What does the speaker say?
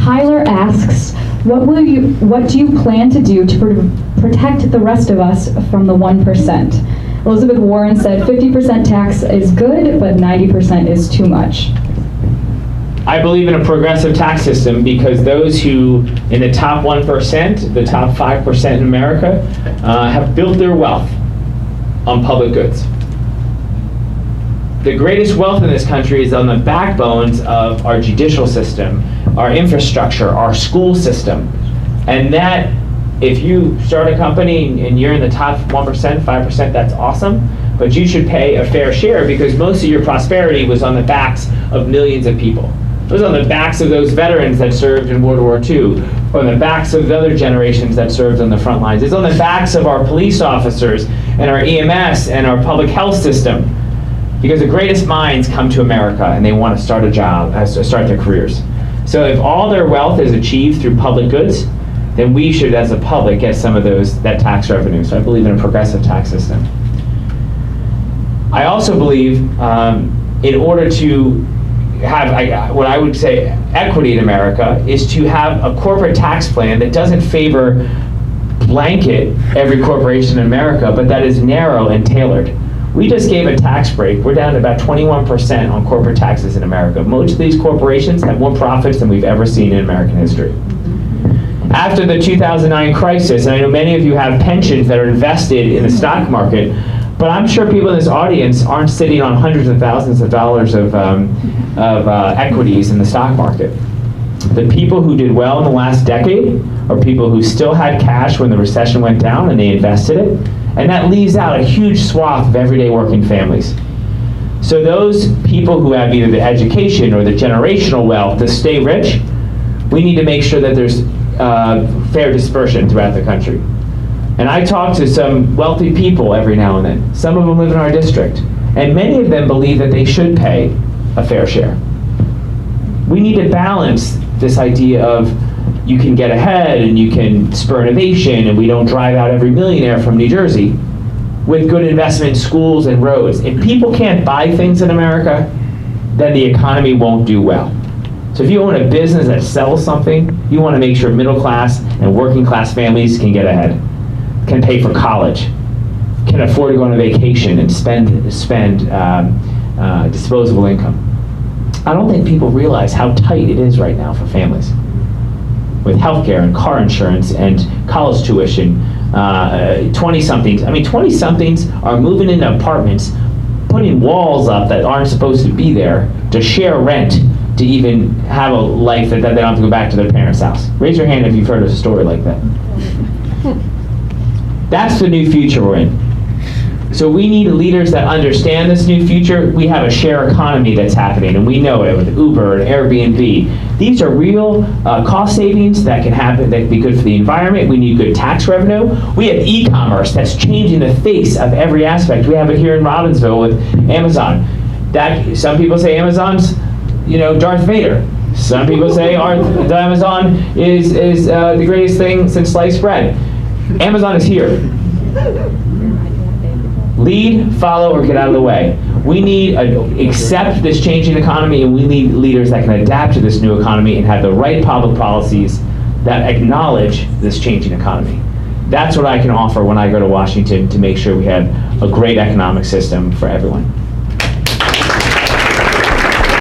Tyler asks, what do you plan to do to protect the rest of us from the 1%? Elizabeth Warren said 50% tax is good, but 90% is too much. I believe in a progressive tax system because those who, in the top 1%, the top 5% in America, have built their wealth on public goods. The greatest wealth in this country is on the backbones of our judicial system, our infrastructure, our school system. And that, if you start a company and you're in the top 1%, 5%, that's awesome, but you should pay a fair share because most of your prosperity was on the backs of millions of people. It was on the backs of those veterans that served in World War II, or on the backs of the other generations that served on the front lines. It's on the backs of our police officers and our EMS and our public health system. Because the greatest minds come to America and they want to start a job, start their careers. So if all their wealth is achieved through public goods, then we should, as a public, get some of that tax revenue. So I believe in a progressive tax system. I also believe in order to have what I would say equity in America is to have a corporate tax plan that doesn't favor blanket every corporation in America, but that is narrow and tailored. We just gave a tax break. We're down to about 21% on corporate taxes in America. Most of these corporations have more profits than we've ever seen in American history. After the 2009 crisis, and I know many of you have pensions that are invested in the stock market, but I'm sure people in this audience aren't sitting on hundreds of thousands of dollars of equities in the stock market. The people who did well in the last decade are people who still had cash when the recession went down and they invested it, and that leaves out a huge swath of everyday working families. So those people who have either the education or the generational wealth to stay rich, we need to make sure that there's fair dispersion throughout the country. And I talk to some wealthy people every now and then. Some of them live in our district. And many of them believe that they should pay a fair share. We need to balance this idea of you can get ahead and you can spur innovation and we don't drive out every millionaire from New Jersey with good investment in schools and roads. If people can't buy things in America, then the economy won't do well. So if you own a business that sells something, you want to make sure middle class and working class families can get ahead, can pay for college, can afford to go on a vacation and spend disposable income. I don't think people realize how tight it is right now for families with healthcare and car insurance and college tuition. 20-somethings, I mean 20-somethings are moving into apartments, putting walls up that aren't supposed to be there to share rent to even have a life that they don't have to go back to their parents' house. Raise your hand if you've heard of a story like that. That's the new future we're in. So we need leaders that understand this new future. We have a share economy that's happening, and we know it with Uber and Airbnb. These are real cost savings that can happen, that can be good for the environment. We need good tax revenue. We have e-commerce that's changing the face of every aspect. We have it here in Robbinsville with Amazon. That some people say Amazon's, Darth Vader. Some people say the Amazon is the greatest thing since sliced bread. Amazon is here. Lead, follow, or get out of the way. We need to accept this changing economy, and we need leaders that can adapt to this new economy and have the right public policies that acknowledge this changing economy. That's what I can offer when I go to Washington to make sure we have a great economic system for everyone.